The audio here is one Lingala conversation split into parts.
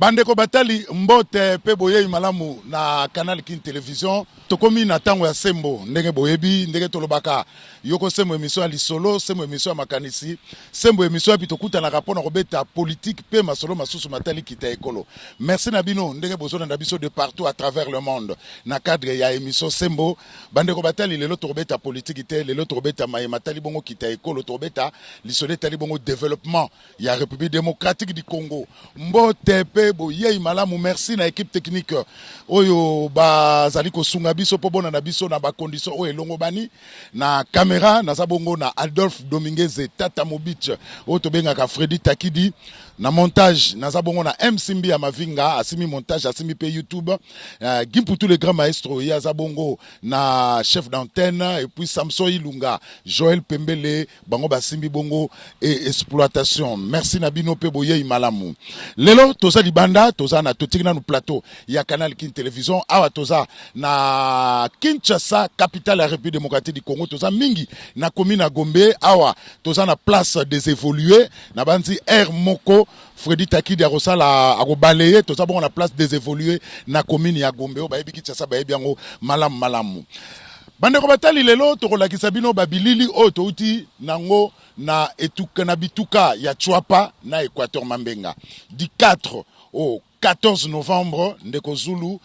Bandeko Batali mbote pe boye malamu na Canal King Television. Tokomi na tango ya sembo ndenge boyebi ndenge tolobaka yoko sembo emission ya lisolo, sembo emission ya makanisi, sembo emission ya tokuta na rapona kobeta politique pe masolo masusu matali kita ekolo. Merci na bino ndenge bozona na biso de partout à travers le monde na cadre ya émission sembo. Bandeko Batali lelo tobeta politique te, lelo tobeta matali bongo kita ekolo, tobeta lisolo tali bongo développement ya République démocratique du Congo. Mbote pe boye malamu, merci na équipe technique oyo bazali ko sunga biso po bona na biso na ba condition oyo elongo bani na caméra na zabongo na Adolphe Dominguez Tata Mobich oyo tobengaka Freddy Takidi na montage na zabongo na Msimbi ya Mavinga asimi montage asimi pe YouTube Gimpu tous les grands maestros ya zabongo na chef d'antenne et puis Samson Ilunga Joël Pembele bango basimbi bongo et exploitation. Merci na bino pe boye malamu. Lelo toza libanda toza na totikina no plateau ya Canal King Television awa toza na Kinshasa capitale ya République démocratique du Congo, toza mingi na commune ya Gombe awa toza na place des évolués na banzi R Moko Freddy Takidi arosala akobalaye toza bon na place des évolués na commune ya Gombe bayebi Kinshasa bayebi yango malamu. Bandeko Batali lelo tokolakisa bino babilili oyo touti nango na etuka na bituka ya Chwapa na Équateur Mambenga du 4 au 14 novembre ndeko Zulu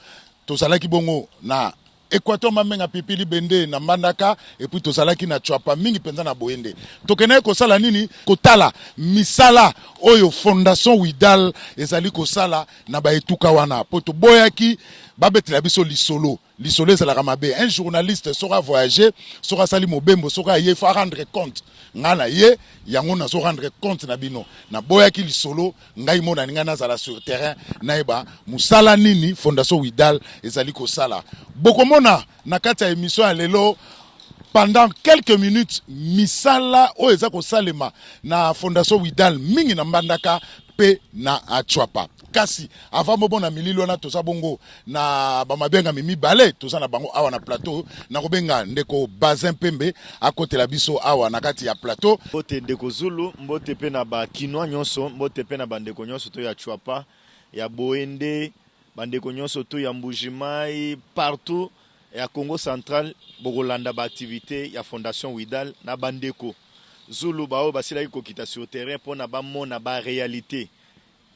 tozalaki bongo na Équateur Mambenga pipili bende na Mbandaka et puis tozalaki na Chwapa mingi penza na Boyende tokene ko sala nini kotala misala oyo Fondation Widal ezali ko sala na ba etuka wana poto boyaki babetela biso lisolo ezalaka mabe. Un journaliste sera voyager sera sali mobembo sera ye faut rendre compte ngana ye yango na so rendre compte na bino na boyaki lisolo ngai mona ninga nazala sur terrain naeba musala nini Fondation Widal ezali ko sala bokomona na kati ya émission ya lelo pendant quelques minutes misala o eza ko salema na Fondation Widal mingi na Mbandaka pe na Chwapa kasi avant bobo na mililo na toza bongo na bamabenga mimi bale toza na bango awa na plateau na kobenga ndeko Bazin Pembe akote la biso awa na kati ya plateau mbote ndeko Zulu mbote pe na ba kinwa nyonso mbote pe na bandeko nyonso to ya Chwapa ya Boende bandeko nyonso to ya Mbujimai partout ya Congo central bokolanda ba activité ya Fondation Widal na bandeko Zulu bao basila ko kita sur terrain pona ba mona ba réalité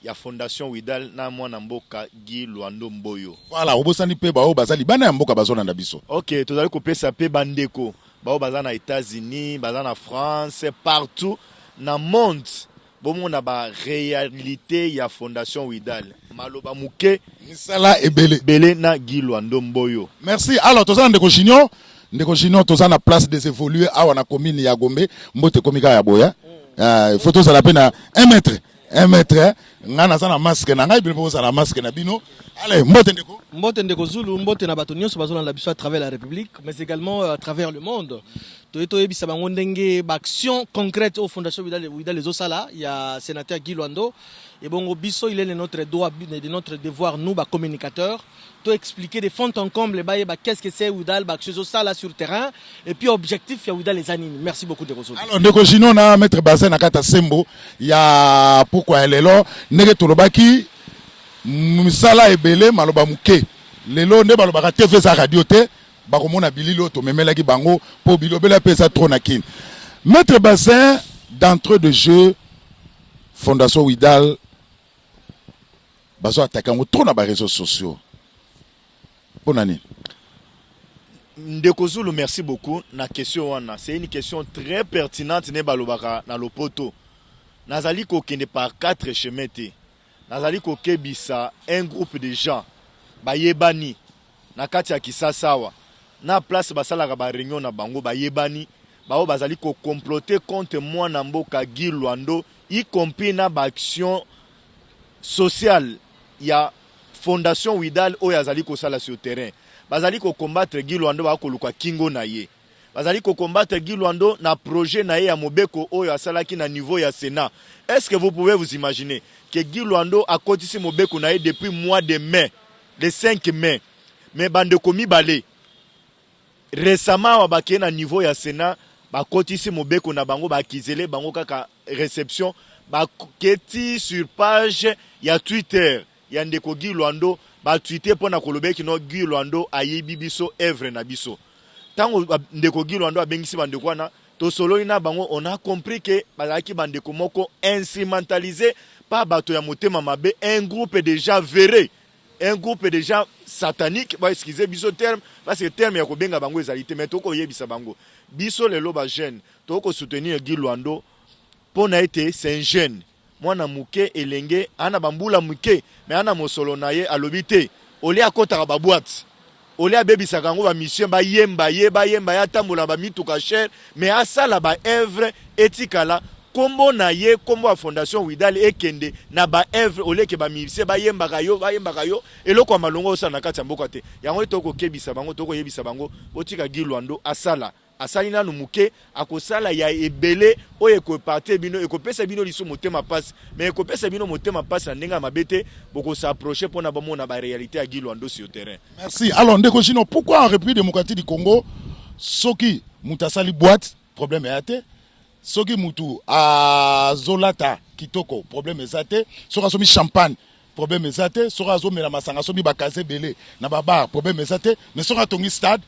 ya Fondation Widal na mwana mboka Guy Luando Mboyo. Voilà, obosani pe bao bazali bana ya mboka bazona na biso. OK, tozali ko pesa pe bandeko. Bao bazana États-Unis, bazana France, partout na monde. Bomo na ba réalité ya Fondation Widal. Maloba muke misala ebele bele na Guy Luando Mboyo. Merci. Alors tozana ndeko Junior, toza na place des évolués awa na commune ya Gombe, mbote komika ya boya. Photo za la pena 1 mètre ngana sana masque na ngai bilbo za la masque na bino. Allez, mbote ndeko Zulu mbote na bato nyonso bazona la biso à travers la République mais également à travers le monde. Toyeto ebisa bango ndenge ba action concrète au Fondation Widal les osala il y a sénateur Guy Luando et bongo biso il est notre droit de notre devoir nous ba communicateurs to expliquer des fonds en comble ba qu'est-ce que c'est Widal ba chose osala sur terrain et puis objectif ya Widal les anime. Merci beaucoup ndeko Zulu. Alors ndeko Jino na maître Bazin na kata sembo ya pourquoi lelo ndenge tolobaki misala ebele maloba muke lelo nde balobaka TV za radio te bakomona bililo to memelaki bango po bilobela pesa trop na kin. Maître Bazin d'entrée de jeu Fondation Widal bazo attaquer ngo trop na ba réseaux sociaux. Bonani. Ndeko Zulu, merci beaucoup na question wana. C'est une question très pertinente ne balobaka na lopoto. Nazali ko kende par 4 chemins te. Nazali ko kebisa un groupe de gens bayebani na kati ya Kisasawa. Na place basalaka ba réunion na bango bayebani bao bazali ko comploter contre moi na mboka Guy Luando y compris na ba action sociale ya Fondation Widal o yazali ko sala sur terrain bazali ko combattre Guy Luando ba ko luka kingo na ye bazali ko combattre Guy Luando na projet na ye ya Mobeko o ya salaki na niveau ya Sénat. Est-ce que vous pouvez vous imaginer que Guy Luando a cotisé Mobeko na ye depuis mois de mai le 5 mai mais bande komi balé récemment wabaki na niveau ya Sénat ba kotisi Mobeko na bango ba kizele bango kaka réception ba keti sur page ya Twitter ya ndeko Guy Luando ba tweeter pona kolobe kino Guy Luando ayebi biso œuvre na biso. Tango ndeko Guy Luando abengisi bandeko wana to solo ina bango on a compris que bazaki bandeko moko instrumentalisé par bato ya motema mabe, un groupe déjà verré, un groupe déjà satanique, ba excusez biso terme parce que terme ya ko benga bango ezalité mais to ko yebisa bango biso lelo ba jeune to ko soutenir Guy Luando pona été c'est un jeune mwana muke elenge ana bambula muke mais ana mosolo na ye alobité oli akota ba boîte oli abebisa kango ba mission ba yemba ya tambola ba mituka cher mais asala ba œuvre etikala kombo na ye kombo a fondation Widal ekende na ba œuvre oli ke ba mission ba yemba kayo eloko malongo osana na kati ya mboka te yango toko kebisa bango toko yebisa bango botika Guy Luando asali nanu muke akosala ya ebele oyo ko parti bino ekopesa bino liso motema passe mais ekopesa bino motema passe na ndenga mabete boko s'approcher pour na bomona ba réalité à Guy Luando sur le terrain. Merci. Alors ndeko Gino, pourquoi en République démocratique du Congo soki mutasali boîte problème est soki mutu a zolata kitoko problème est soka somi champagne problème est soka zo mela masanga somi bakaze belé na baba problème est mais soka tongi stade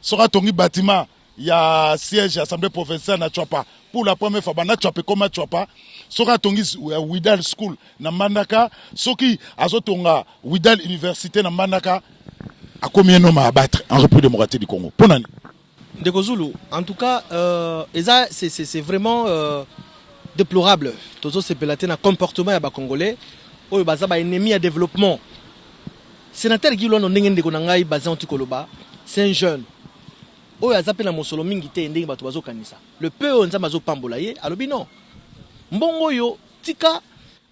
soka tongi bâtiment. Il y a siège assemblée provinciale na Chwapa pour la première fois bana Chwapa comme Chwapa soka tongi Widal school na Mbandaka soki azotonga Widal université na Mbandaka a combien de noms à abattre en République démocratique du Congo ponani Ndeko Zulu, en tout cas c'est vraiment déplorable tozo sepelaté na comportement ya ba congolais oyo baza ba ennemi à développement. Sénateur Guy Luando ndenge ndeko na ngai baza antikoloba c'est un jeune oyo azapela mosolo mingi te ndenge bato bazo kanisa le peu onza bazo pambola ye alobi non mbongo yo tika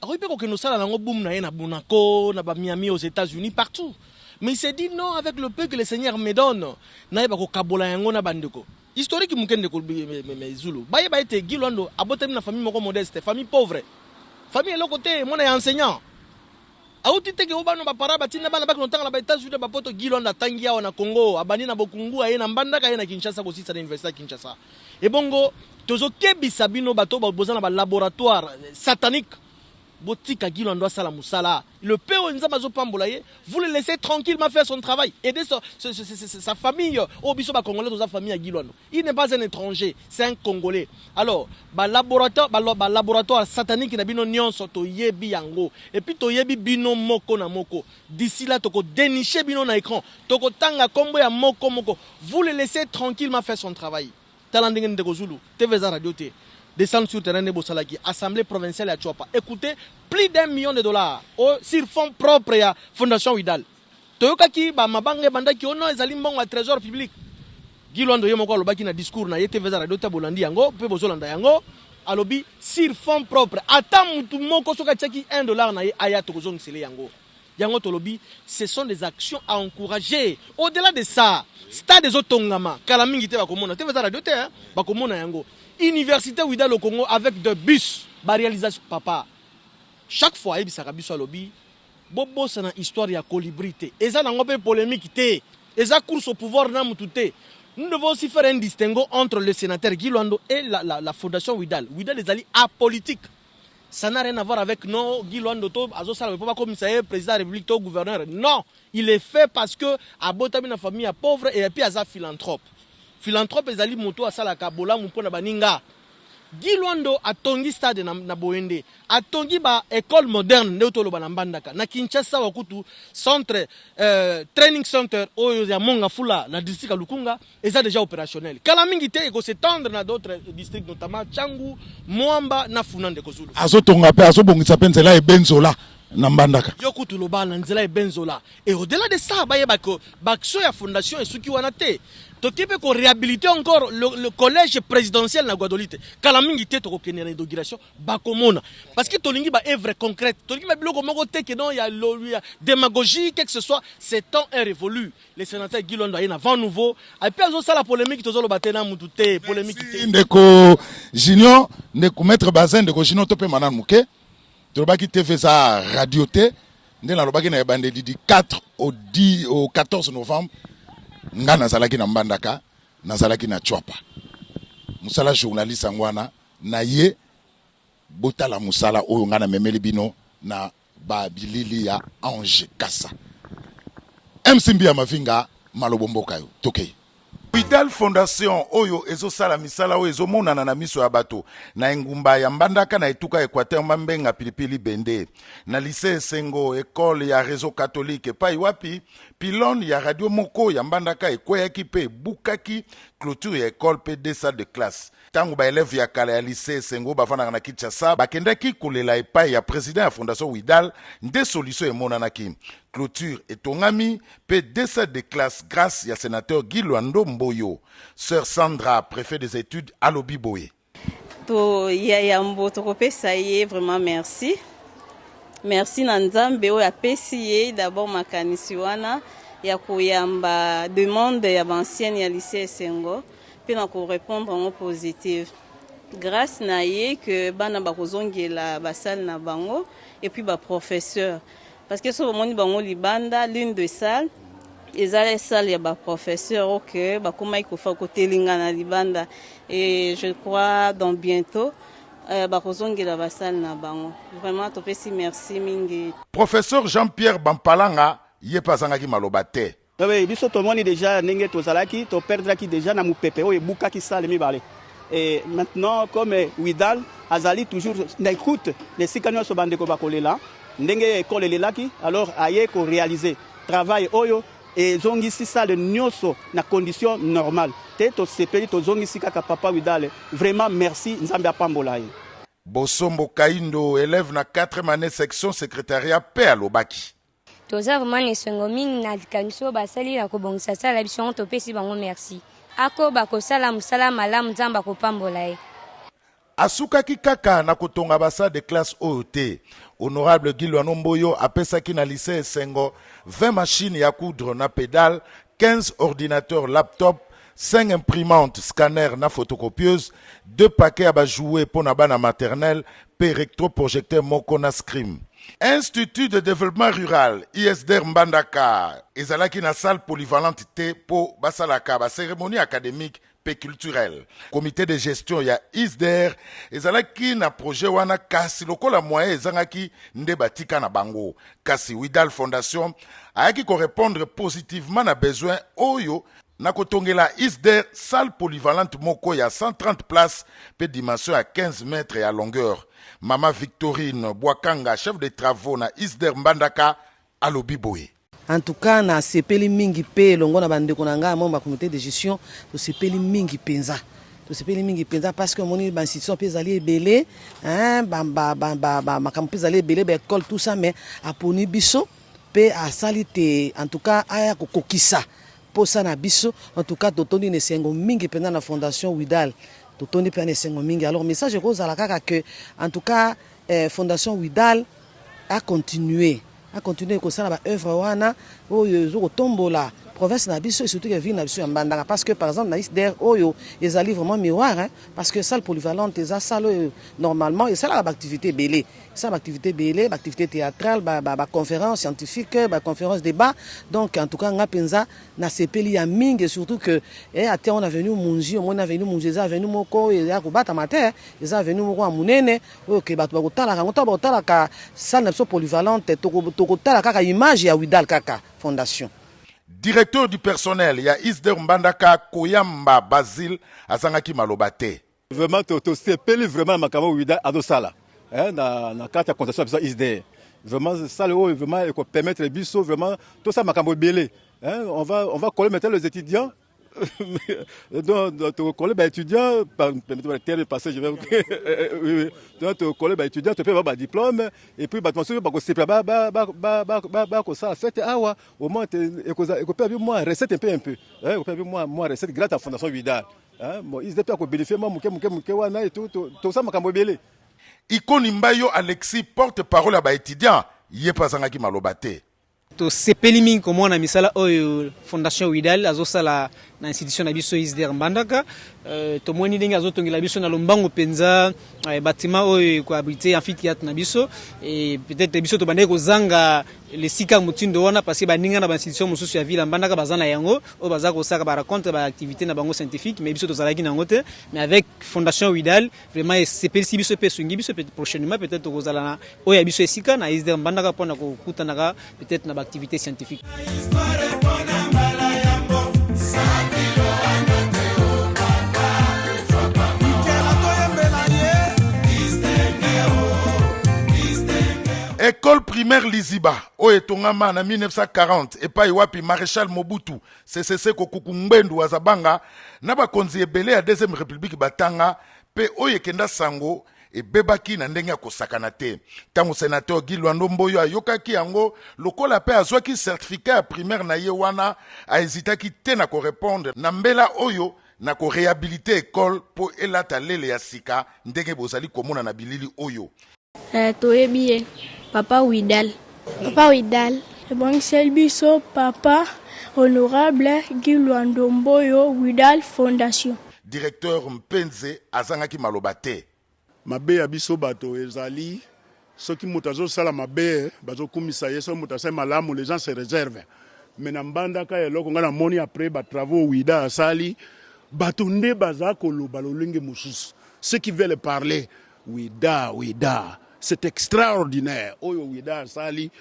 akoipe ko keno sala nango boom na ye na Monaco na ba Miami aux États-Unis partout mais il s'est dit non avec le peu que le Seigneur me donne na ye ba ko kabola yango na bandeko historique mukende ko me Zulu baye ba ete Guy Luando abotami na famille moko modeste famille pauvre famille eloko te mona ya enseignant auti teke obano ba para batina bana ba kontanga na ba États-Unis ba poto Guy Luando atangi awa na Congo abani na bokungu aye na Mbandaka aye na Kinshasa ko sisa na université ya Kinshasa et bongo tozo kebisa bino bato ba bozana ba laboratoire satanique botika Guy Luando sala musala le peu onza bazo pambola ye vous le laissez tranquillement faire son travail aider sa famille au biso ba congolais dans sa famille à Guy Luando il n'est pas un étranger c'est un congolais alors ba laboratoire satanique na bino nyonso to yebi yango et puis to yebi bino moko na moko d'ici là toko dénicher bino na écran toko tanga kombo ya moko vous le laissez tranquillement faire son travail talandenge ndeko Zulu TV za radio te descendre sur terrain de Bossalaki, Assemblée provinciale à Chwapa. Écoutez, plus $1 million sur fonds propres à Fondation Widal. Toyoka ki ba mabange banda ki ono ezali mbongo à trésor public. Guy Luando yemoko alobaki na discours na yete veza radio tabolandi yango pe bozolanda yango alobi sur fonds propres. Ata mutu moko soka tchaki $1 na ye aya tokozong sele yango. Yango tolobi, ce sont des actions à encourager. Au-delà de ça, stade des Otongama, Kalamingi te bakomona, te veza radio te bakomona yango. Université Widal au Congo avec des bus, ba réalisation papa. Chaque fois il bisa kabiso lobby, bobo sana histoire ya colibrité. Eza nango pe polémique té. Eza course au pouvoir na mututé. Nous devons aussi faire un distinguo entre le sénateur Guy Luando et la fondation Widal. Widal est allé apolitique. Ça n'a rien à voir avec non Guy Luando to azo sala pas comme ça président de la République to gouverneur. Non, il est fait parce que abotami na famille pauvre et puis aza philanthrope. Philanthrope ezali moto asala kabola mpona baninga Guy Luando atongi stade na Boende atongi ba école moderne ndeutolo bana Mbandaka na Kinshasa wakutu centre training center oyo ya Monga Fula na district ya Lukunga eza déjà opérationnel kala mingi te eko s'étendre na d'autres districts notamment Changu Mwamba na Funande Kozulu azotonga pe azobongisa penzela e Benzola na Mbandaka yokutu loba na nzela e Benzola et au-delà de ça baye bako bakso ya fondation esuki wana te tokipe ko réhabiliter encore le collège présidentiel na Guadolite kala mingi te to kenera inauguration bakomona parce que tolingi ba œuvre concrète tolingi ba biloko moko te que non il y a démagogie quelque que ce soit c'est temps est révolu les sénateurs Guy Luando ayena vent nouveau et puis azo sala polémique tozolo batena mutu te polémique te ndeko Junior ndeko maître Bazin ndeko Junior to pe manan muke tolobaki TV za radio te ndena lobaki na bandeli du 4 au 14 novembre nga nazalaki na Mbandaka nazalaki na Chwapa musala journaliste ngwana na ye botala musala oyo nga na memeli bino na ba bilili ya Ange Kassa. MCB ya mavinga malobomboka yo toke. Widal Fondation oyo ezosala misala oyo ezomonana na miso ya bato na engumba ya Mbandaka na etuka Equateur Mambenga pilipili bende na lycée Sengo école ya réseau catholique epai wapi pylone ya radio moko ya Mbandaka ekweyaki pe bukaki clôture ya école pe des salles de classe tango ba élève ya kala ya lycée Sengo bafana na Kinshasa bakendaki kolela epai ya président ya Fondation Widal nde solution emonanaki clôture etongami pe des salles de classe grâce ya sénateur Guy Luando Mboyo. Sœur Sandra, préfet des études à Lobiboé. To yayambo tokopesa ye vraiment merci. Merci na Nzambe oyo apesi ye d'abord makanisi wana ya koyamba demande ya ancienne ya lycée Sengo pe na ko répondre en positive. Grâce na ye que bana bakozongela basale na bango et puis ba professeur parce que so moni bango libanda l'une de salle ezala salle ya ba professeur OK bakoma ikofa kotelinga na libanda et je crois dans bientôt bakozongela basale na bango vraiment topesi merci mingi. Professeur Jean-Pierre Bampalanga yepazangaki maloba te. Oui, biso tomoni déjà ndenge tozalaki to perdraki déjà na mupepe oyo ebukaki sale mibale. Et maintenant comme Widal azali toujours n'écoute les sikano so bandeko bakolela ndenge école lelaki alors aye ko réaliser travail oyo et zongisi sale nyoso na condition normale te to sepeli to zongisi kaka papa Widal vraiment merci nzambe apambola ye. Bosombo Kaindo élève na 4e année section secrétariat pe alobaki. Toza vraiment nesengo mingi na likanso basali na kobongisa sala biso to pesi bango merci. Ako bakosala musala malamu nzamba kopambola ye. Asukaki kaka na kotonga basa de classe OET. Honorable Guy Luando Mboyo apesaki na lycée Sengo 20 machines ya coudre na pédale, 15 ordinateurs laptop, 5 imprimantes scanner na photocopieuse, 2 paquets à jouer pour na bana maternelle, pe rectoprojecteur moko na scrim. Institut de développement rural ISDR Mbandaka ezalaki na salle polyvalente te po basalaka ba cérémonie académique pe culturelle. Comité de gestion ya ISDR ezalaki na projet wana kasi lokola moyen ezangaki nde batika na bango. Kasi Widal Fondation ayaki ko répondre positivement na besoin oyo na kotongela ISDR salle polyvalente moko ya 130 places pe dimension à 15 mètres et à longueur. Mama Victorine Boakanga, chef de travaux na ISDR Mbandaka à Lobiboé. En tout cas, na sepeli mingi pe longo na bandeko na nga membre comité de gestion, to sepeli mingi penza. To sepeli mingi penza parce que moni ba institution pe zali ebele, hein, makambo pe zali ebele ba école tout ça mais aponi biso pe a salite en tout cas aya kokokisa. Pour ça na biso en tout cas totoni ne sengo mingi penza na fondation Widal. Totoni pe na sengo mingi. Alors message ko zala kaka que en tout cas fondation Widal a continué ko sala ba œuvre wana oyo zo tombola province na biso et surtout que ville na biso ya Mbandaka parce que par exemple na ISDR oyo ezali vraiment miroir hein parce que salle polyvalente eza salle normalement et ça la activité belé ça activité belé activité théâtrale ba conférence scientifique ba conférence débat donc en tout cas nga penza na sepeli ya mingi surtout que ate on a venu munji on a venu munjeza venu moko ya kubata matin eza venu moko munene oyo ke bato bakotala ngota bakotala ka salle na biso polyvalente tokotala kaka image ya Widal kaka fondation. Directeur du personnel ya ISDR Mbandaka Koyamba Basile azangaki maloba te. Vraiment to sepeli vraiment makamo Widal adosala. Na carte de concession de ISDR. Vraiment ça le vraiment et permettre biso vraiment tout ça makamo belé. On va coller maintenant les étudiants. Donc coller les étudiants permettez-moi de passer je vais oui donc coller les étudiants tu peux avoir diplôme et puis battement ba ko sepla ba ko ça 7 awa au moins et ko peut moi recette un peu ko peut moi recette grâce à fondation Widal bon ils étaient ko bénéficier moi muke wana et tout ça makambo belé Ikoni Mbayo Alexis porte-parole à étudiant yepazangaki maloba te. To sepeli mingi komona misala oyo fondation Widal azosala na institution na biso ISDR Mbandaka tomoni ndenge azotongela biso na lombango penza bâtiment oyo ko abriter amphithéâtre na biso et peut-être biso to bandeko zanga le sika mutindo wana parce que baninga na ba institution mosusu ya ville Mbandaka bazana yango o bazako saka ba raconte ba activité na bango scientifique mais biso to zalaki nango te mais avec fondation Widal vraiment c'est si biso pe sungi biso peut prochainement peut-être ko zala oyo ya biso esika na ISDR Mbandaka pona ko kutanaka peut-être na ba activité scientifique. École primaire Liziba, Oetongama en 1940, et pas Iwapi Maréchal Mobutu, CCC Kokukumbendu Wazabanga, Naba Konzi Ebele à Deuxième République Batanga, Pe Oyekenda Sango, et Bebaki Nandenga Kosakanate. Tango sénateur Guy Luando Mboyo a Yokaki Ango, Lokola Pe Azwaki certificat primaire na Yewana, a hésité qui tena ko répondre, Nambela Oyo, na ko réhabiliter école pour elata lele ya sika, ndenge bozali komona na bilili Oyo. Toyebiye. Papa Widal. Papa Widal. Bon, biso Papa Honorable Guy Luando Mboyo Widal Fondation. Directeur Mpenze Azangaki Malobate. Mabe ya biso bato ezali soki mutazo sala mabe bazo kumisa yeso mutase malamu les gens se réservent. Mais na Mbandaka eloko ngana moni après ba travaux Wida asali bato nde bazako loba lolenge mususu. Ceux qui veulent parler Wida c'est extraordinaire. Oyo Wida sali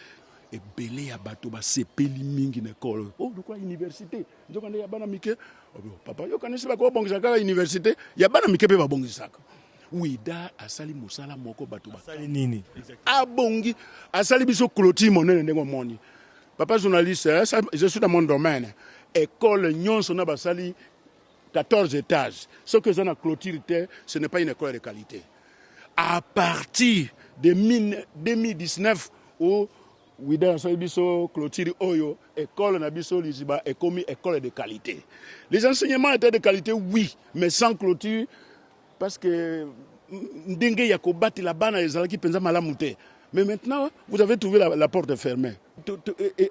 et belé ya bato ba sepeli mingi na école. Oh de quoi université? Njokande ya bana mike. Papa yo kanisi ba ko bongisa ka université, ya bana mike pe ba bongisa ka. Wida asali musala moko bato ba. Asali nini? Abongi asali biso clôture monene ndengo moni. Papa journaliste, je suis dans mon domaine. École nyonso na basali 14 étages. Ce que ça na clôture, ce n'est pas une école de qualité. À partir de 2019 où Wida Biso clôture Oyo, école na biso Liziba est comme école de qualité. Les enseignements étaient de qualité, oui, mais sans clôture, parce que ndenge ya kobati la bana ezalaki penza malamu te. Mais maintenant, vous avez trouvé la porte fermée.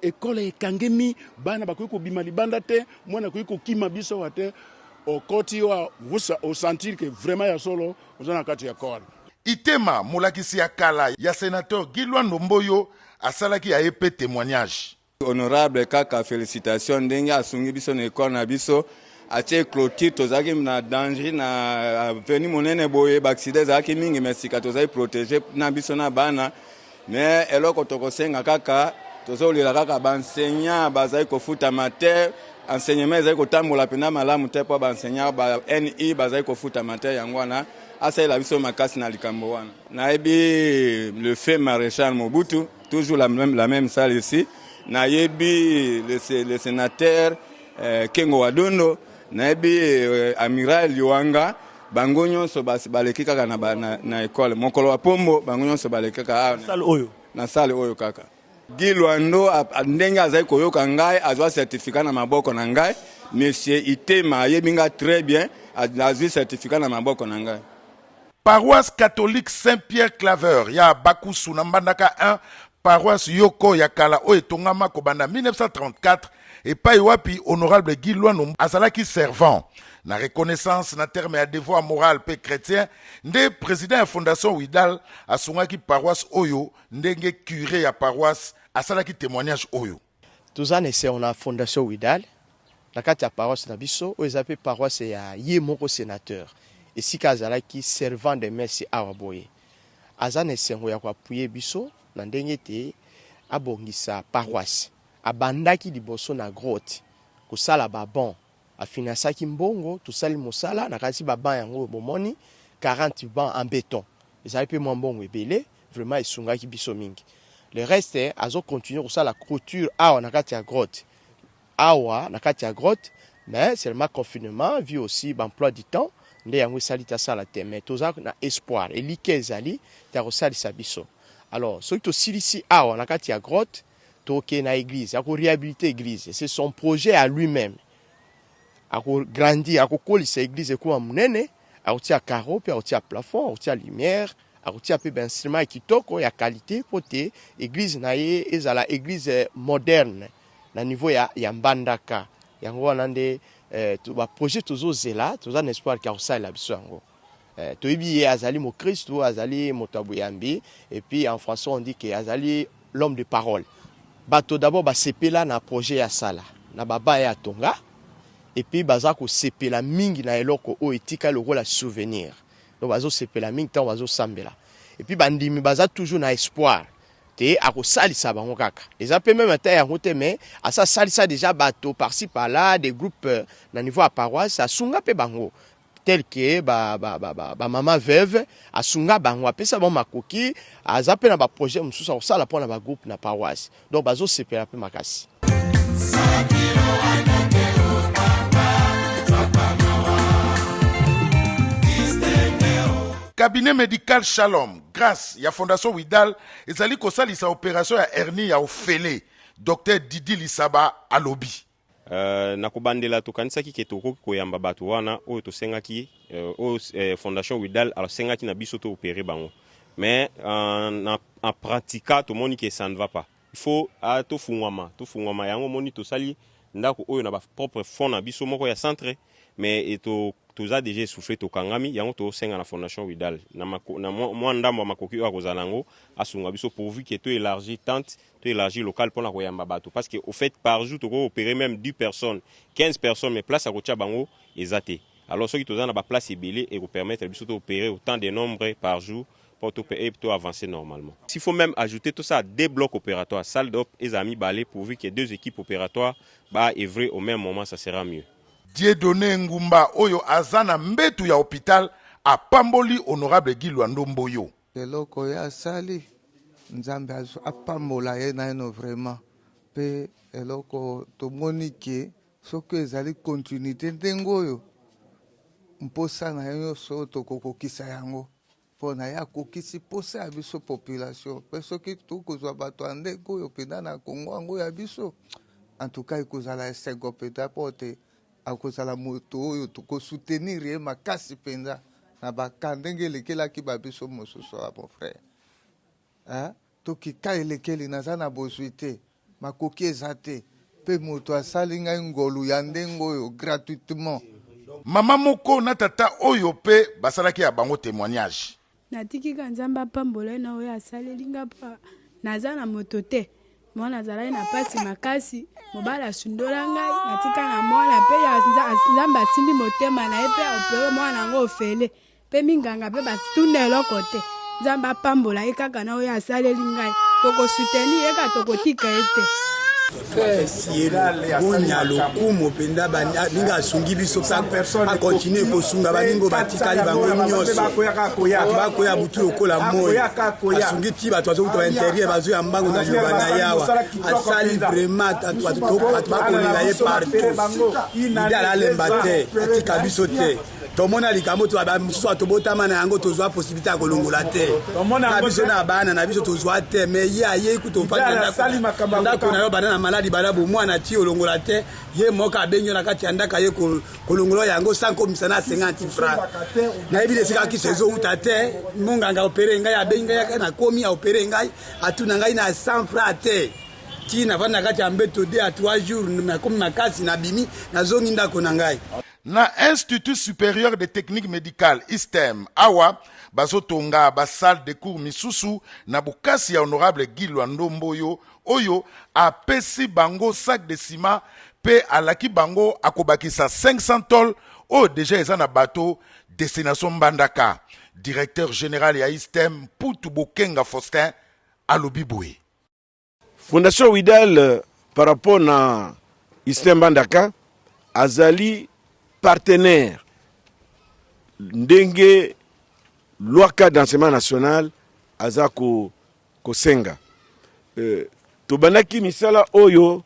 École est kangemi, bana bakoki kobima libanda te, mwana koki kokima biso wa te. Au côté au sentir que vraiment ya solo, vous en avez école. Itema Moulakisi Akala, ya sénateur Guy Luando Mboyo, asalaki a épé témoignage. Honorable kaka félicitations ndenge asungi biso na école na biso atie clôture tozaki na danger na veni monene boye accident zaki mingi mais sika tozaki protéger na biso na bana mais eloko tokosenga kaka tozolela kaka banseignant bazali kofuta mater enseignement ezali kotambola pena malamu te po banseignant ba NI bazali kofuta mater yango wana asa la biso makasi na likambo wana nayebi le fait maréchal Mobutu toujours la même salle ici nayebi le sénateur Kengo Wadondo nayebi amiral Yoanga bango nyonso baleki kaka na école mokolo wa pombo bango nyonso baleki kaka na salle oyo kaka Guy Luando ndenge azali koyoka ngai azwa certificat na maboko na ngai monsieur Itema yebinga très bien azwi certificat na maboko na ngai. Paroisse catholique Saint-Pierre Claveur ya Bakusu na Mbandaka 1 paroisse Yoko ya Kala Oetongama kobanda 1934 et pa iwapi honorable Guy Luando azalaki servant na reconnaissance na terme ya devoir moral pe chrétien nde président ya fondation Widal asungaki paroisse oyo ndenge curé ya paroisse asalaki témoignage oyo. Tozane se on a fondation Widal na kati ya paroisse na biso oyo ezape paroisse ya ye moko sénateur et si kazalaki servant de merci awaboye azane sengo ya kwapuye biso na ndenge te abongisa paroisse abandaki liboso na grotte kosala babon afinasaki mbongo tosali mosala na kasi baban yango bomoni 40 bancs en béton ezali pe mwa mbongo ebele vraiment esungaki biso mingi. Le reste azo continuer kosala clôture awa na kati ya grotte mais seulement confinement vu aussi emploi du temps nde yango esali tasala te mais toza na espoir elike ezali ta kosalisa biso. Alors soki tosilisi awa na kati ya grotte toke na église ako réhabiliter église c'est son projet à lui-même ako grandir ako kolisa église ekoma munene akotia carreau pe akotia plafond akotia lumière akotia pe instrument kitoko ya qualité pote église na ye ezala église moderne na niveau ya Mbandaka yango wana nde projet tozozela toza na espoir ka kosala biso yango. Toyebi ye azali mo Kristo, azali moto abuyambi, et puis en français on dit que azali l'homme de parole. Bato d'abord basepela na projet ya sala na baba ya tonga, et puis baza ko sepela mingi na eloko o etika le rôle souvenir. Donc bazo sepela mingi tant bazo sambela. Et puis bandimi baza toujours na espoir te akosalisa bango kaka. Les appels même ta ya route mais asa salisa déjà bato par-ci par-là des groupes na niveau à paroisse asunga pe bango tel que maman veuve asunga bango apesa bon makoki azape na ba projet mususu akosala pona ba groupe na paroisse. Donc bazo sepela pe makasi. Cabinet médical Shalom, grâce à la Fondation Widal, ils allaient constater sa opération à hernie à Ofele, docteur Didi Lisaba à lobby. Nakubandela tokanisaki ke toko koyamba bato wana oyo tosengaki Fondation Widal alors sengaki na biso to opérer bango. Mais en pratique to moni que ça ne va pas. Il faut to fungwama yango moni to sali ndako oyo na ba propre fond na biso moko ya centre mais eto toza déjà soufflé to kangami yango to senga na Fondation Widal na mo ndambo makoki oyo akozanango asunga biso pourvu que to élargi tente to élargi local pour la koyamba bato parce que au fait par jour to ko opérer même 10 personnes 15 personnes mais place à kocha bango ezate alors ceux qui toza na ba place ebelé et ko permettre biso to opérer autant de nombre par jour pour to avancer normalement. S'il faut même ajouter tout ça à des blocs opératoires, salle d'op et amis balais pourvu qu'il y ait 2 équipes opératoires bah œuvrer au même moment ça sera mieux. Dieudonné Ngumba oyo azana mbetu ya hôpital a pamboli honorable Guy Luando Mboyo. Eloko ya sali nzambe apambola ye na eno vraiment pe eloko tomoni ke soki ezali continuité ndengoyo mposa na yo so tokokokisa yango pona ya kokisi posa ya biso population pe soki tukozwa bato andeko oyo penda na Kongo yango ya biso en tout cas ekozala esego peda pote akozala moto oyo tokosoutenir ye makasi mpenza na bakandenge elekelaki babiso mosusu ya mon frère tokika elekeli naza na bozwi te makoki eza te mpe moto asali ngai ngolu ya ndenge oyo gratuitement. Mama moko na tata oyo mpe basalaki ya bango témoignage. Natikika nzambe apambola na oyo asaleli nga pa naza na moto te mwana azalaki na pasi makasi mobala asundola ngai natika na mwana mpe nzambe asimbi motema na ye mpe opere mwana yango ofele mpe minganga mpe basituna eloko te nzambe apambola ye kaka na oyo asaleli ngai tokosuteni ye kaka tokotika ye te. Bonya lokumu penda baninga asungi biso a continuer kosunga baningo batikali bango nyonso bakoya butu lokola moyo asungi ti bato azokuta intérieur bazo ya mbango na jobana yawa asali vraiment bakolinga ye partout idala alemba te atika biso te tomona likambo to bamuso tobotama na yango tozwa possibilité ya kolongola te na biso na bana na biso tozwa te mais ye aye kutofanya ndako na yo bana na maladi bana bo mwana ti olongola te ye moka abenyo na kati ya ndaka ye kolongola yango sans komisa na 50 francs na ebi desika ki sezo uta te monganga opere ngai abenga ya na komi a opere ngai atuna ngai na 100 francs te ti na vana kati ya mbeto de a 3 jours na komi makasi na bimi na zongi ndako na ngai. Na Institut supérieur de technique médicale ISTEM awa bazotonga ba salle de cours misusu na bukasi ya honorable Guy Luando Mboyo oyo apesi bango sac de ciment pe alaki bango akobakisa 500 tol o déjà eza na bateau destination Mbandaka. Directeur général ya ISTEM Putu Bokenga Faustin alobi boye. Fondation Widal par rapport na ISTEM Mbandaka azali partenaire ndenge loi d'enseignement national azako kosenga tobanaki misala oyo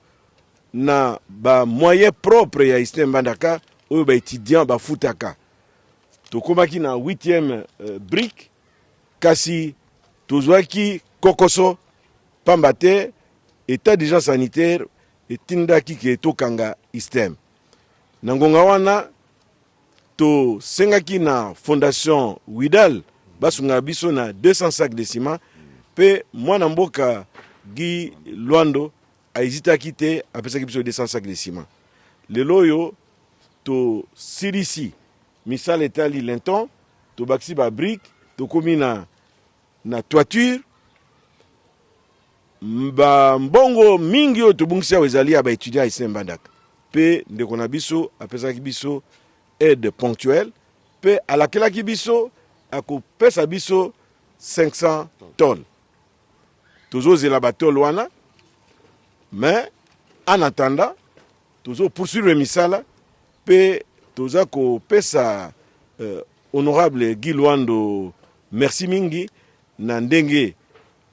na ba moyen propre ya ISTEM Mbandaka oyo ba étudiant ba futaka tokomaki na 8e brique kasi tozwaki kokoso pambate état d'urgence sanitaire etindaki ke tokanga ISTEM. Nangonga wana to sengaki na Fondation Widal basunga biso na 200 sacs de ciment pe mwana mboka Guy Luando aizitaki te apesaki biso 200 sacs de ciment. Lelo yo to silisi misala etali lenton to bakisi ba brique to komi na toiture mbongo mingi oyo tobungisi awa ezali ya baétudia ya ise mbandaka mpe ndeko na biso apesaki biso aide ponctuelle mpe alakelaki biso akopesa biso 500 tonnes tozozela batole wana mais en attendant tozo poursuivre misala mpe toza kopesa honorable Guy Luando merci mingi na ndenge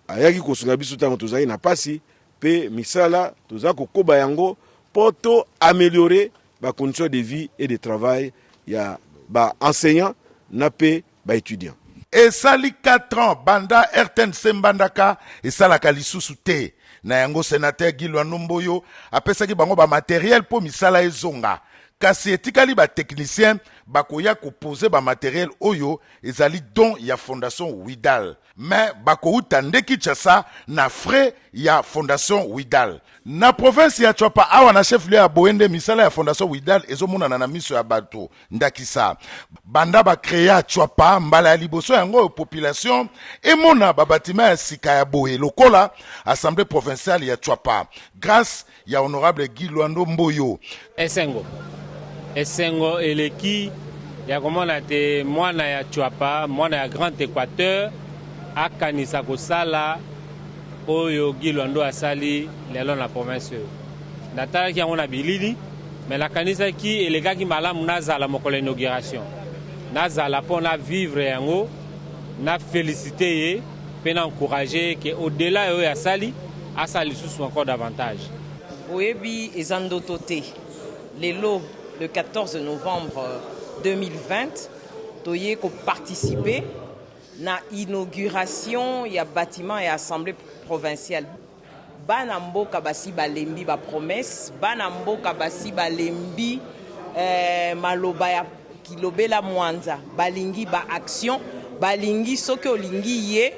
ayaki kosunga biso ntango tozali na pasi mpe misala toza kokoba yango mpo to améliorer bacondition de vie et de travail ya baenseignant na mpe baétudiant. Esali 4 ans banda RTNC Mbandaka esalaka lisusu te na yango sénateur Guy Luando Mboyo apesaki bango ba matériel po misala ezonga kasi etikali ba technicien bakoya kopose ba matériel oyo ezali don ya fondation Widal mais bakouta ndeki chasa na frais ya fondation Widal na province ya Chwapa awa na chef lieu ya Boende misala ya fondation Widal ezomona na miso ya bato ndakisa banda ba créer Chwapa mbala ya liboso yango population emona ba bâtiment ya sika ya Boye lokola assemblée provinciale ya Chwapa grâce ya honorable Guy Luando Mboyo esengo eleki ya komona te mwana ya Chwapa mwana ya Grand Équateur akanisa kosala oyo Guy Luando asali lelo na province oyo ndatalaki yango na bilili me nakanisaki elekaki malamu nazala mokolo inauguration nazala mpo na vivre yango na félicité ye mpe na encourager ke au-delà oyo asali asali lisusu encore davantage oyebi eza ndoto te lelo le 14 novembre 2020 toye ko participer na inauguration ya bâtiment et assemblée provinciale bana mboka basi balembi ba promesse bana mboka basi balembi maloba ya kilobela mwanza balingi ba action balingi soki olingi ye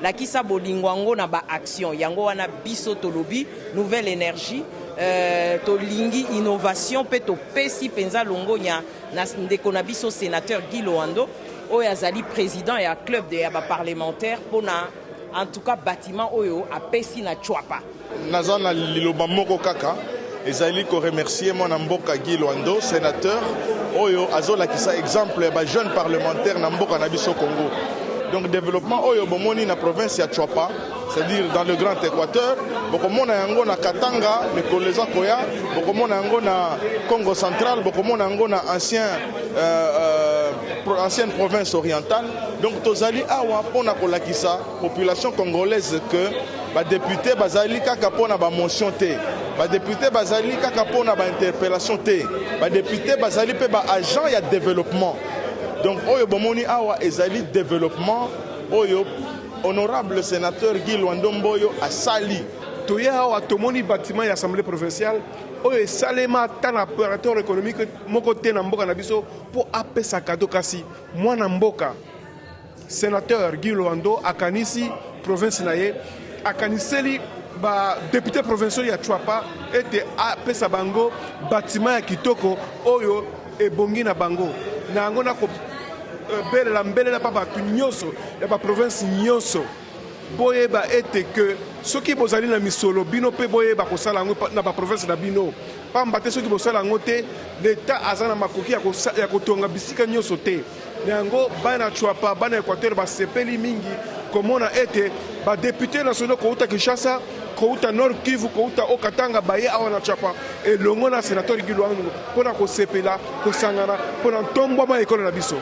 lakisa bolingwango na ba action yango wana biso tolobi nouvelle énergie tolingi innovation pe to pesi penza longonya na ndeko na biso sénateur Guy Luando oyo azali président ya club de ya ba parlementaire pona en tout cas bâtiment oyo apesi na Chwapa naza na liloba moko kaka ezali ko remercier mwana mboka Guy Luando sénateur oyo azolakisa exemple ba jeune parlementaire na mboka na biso Congo donc développement oyo bomoni na province ya Chwapa c'est-à-dire dans le Grand Équateur bokomona yango na Katanga mikolo eza koya bokomona yango na Congo central bokomona yango na ancienne province orientale donc tozali awa mpona kolakisa population congolaise que badéputé bazali kaka mpona bamotion te badéputé bazali kaka mpona bainterpellation te badéputé bazali mpe baagent ya développement donc oyo bomoni awa ezali développement oyo honorable sénateur Guy Luando Mboyo asali toya awa tomoni bâtiment ya assemblée provinciale oyo esalema ata na opérateur économique moko te na mboka na biso mpo apesa kado kasi mwana mboka sénateur Guy Luando akanisi province na ye akaniseli badéputé provinciaux ya Chwapa ete apesa bango bâtiment ya kitoko oyo ebongi na bango na yango na belela pa bato nyonso ya baprovince nyonso boyeba ete ke soki bozali na misolo bino mpe boyeba kosala yango na baprovince na bino pamba te soki bosala yango te l'état aza na makoki ya kotonga bisika nyonso te na yango bana Chwapa bana Équateur basepeli mingi komona ete badéputé nationaux kouta Kinshasa kouta Nord Kivu kouta Okatanga baye awa na Chwapa elongo na sénateur Guy Luando mpona kosepela kosangana mpona ntombwama ekolo na biso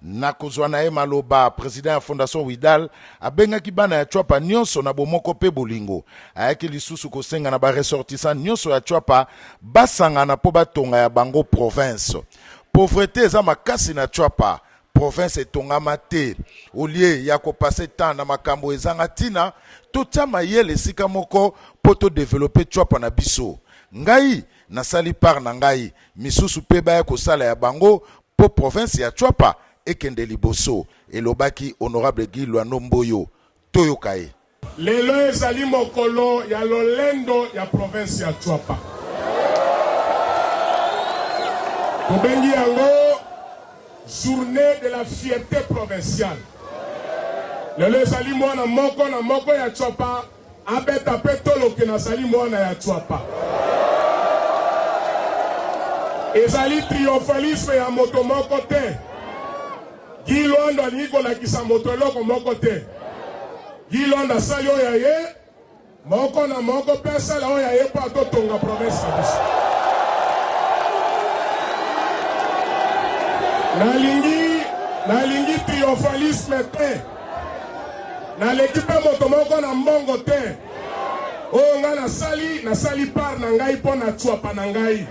na kozwa na ye maloba président ya fondation Widal abengaki bana ya Chwapa nyonso na bomoko pe bolingo ayaki lisusu kosenga na baressortissant nyonso ya Chwapa basangana mpo batonga ya bango province pauvreté eza makasi na Chwapa province etongama te olie ya kopase temps na makambo ezanga ntina totia mayele esika moko mpo todevelope Chwapa na biso ngai nasali part na ngai misusu mpe baya kosala ya bango mpo province ya Chwapa ekende liboso elobaki honorable Guy Luando Mboyo toyoka ye lelo ezali mokolo ya lolendo ya province ya Chwapa tobengi yango journée de la fierté provinciale. Lelo ezali mwana moko na moko ya Tchwapa abeta pe toloke na sali mwana ya Tchwapa. Ezali triomphalisme ya moto moko te. Guy Londo alingi kolakisa moto eloko moko te. Guy Londo asali oyo ye moko na moko mpe asala oyo ye mpo atotonga province na biso. Nalingi triomphalisme te. Naleki mpe moto moko na mbongo te. Oyo nga nasali part na ngai mpo na Tchwapa na ngai.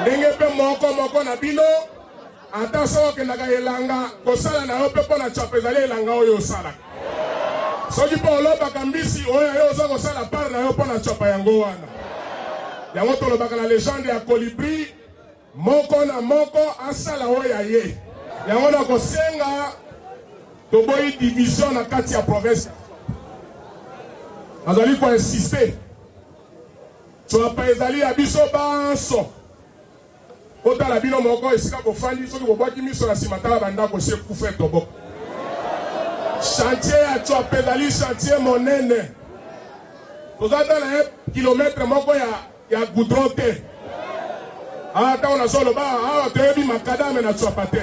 Ndenge mpe moko na bino ata soki okendaka elanga kosala na yo mpe mpo na Tchwapa ezali elanga oyo osalaka. Soki mpo olobaka mbisi oyo yo oza kosala part na yo mpo na Tchwapa yango wana. Yango tolobaka na legende ya kolibri moko na moko asala oyo ye. Yango na kosenga toboyi division na kati ya province. Nazali ko insister. Tchwapa ezali ya biso banso. Otala bino moko esika bofandi soki bobwaki miso na nsima tala bandako se kufa toboko. Chantier ya Tchwapa ezali chantier monene. Tozata na kilometre moko ya goudron te. Ata on a solo ba toyebi makadame na Tchwapa te.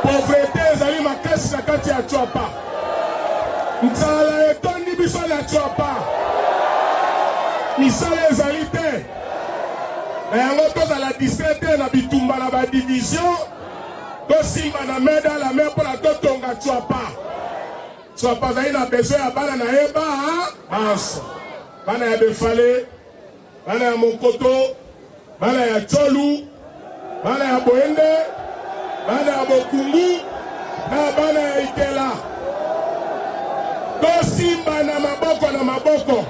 Pauvreté ezali makasi na kati ya Tchwapa. Nzala etondi biso na Tchwapa. Misala ezali te. Na yango tozala distraite na bitumba na ba division. Tosimba na meda la mer pour la totonga Tchwapa. Tchwapa zali na besoin ya bana na yeba banso. Bana ya Befale, bana ya Mokoto, bana ya Tcholu, bana ya Boende, bana ya Bokungu, na bana ya Ikela. Tosimba na maboko.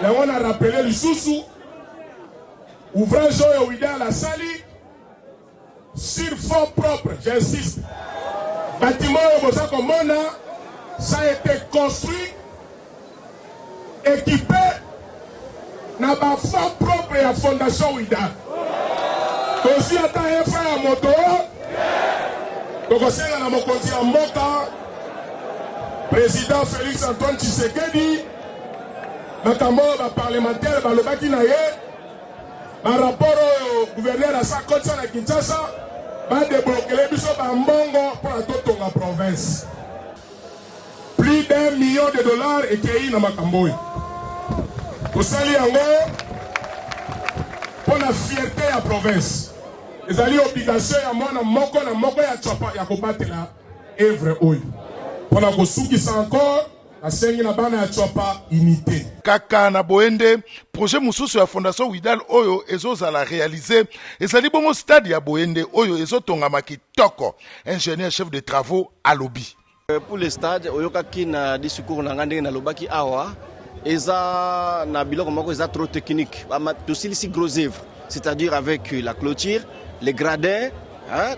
Yango na rappeler lisusu. Ouvrage oyo Wida la sali sur fonds propres, j'insiste. Bâtiment oyo boza komona, ça a été construit, équipé na ba fonds propres ya fondation Wida. Tosi ata efa ya moto, tokosenga na mokonzi ya mboka, président Félix Antoine Tshisekedi, makambo ba parlementaire balobaki na ye. Par rapport au gouverneur à sa côte na Kinshasa, va débloquer les biso bambongo pour la toute la province. Plus d'$1 million et qui na Makamboy. Pour sali yango pour la fierté à la province. Les alliés obligations ya mwana moko ya Tchwapa ya kobatela evre oyo. Pour la kosukisa encore asengi na bana ya Tchwapa unité. Kaka na Boende, projet mususu ya Fondation Widal oyo ezozala réalisé. Ezali bongo stade ya Boende oyo ezotonga kitoko. Ingénieur chef de travaux à lobby. Pour le stade, oyokaki na discours na ngande na lobaki awa, eza na biloko moko eza trop technique. Tosilisi gros œuvre, c'est-à-dire avec la clôture, les gradins, hein,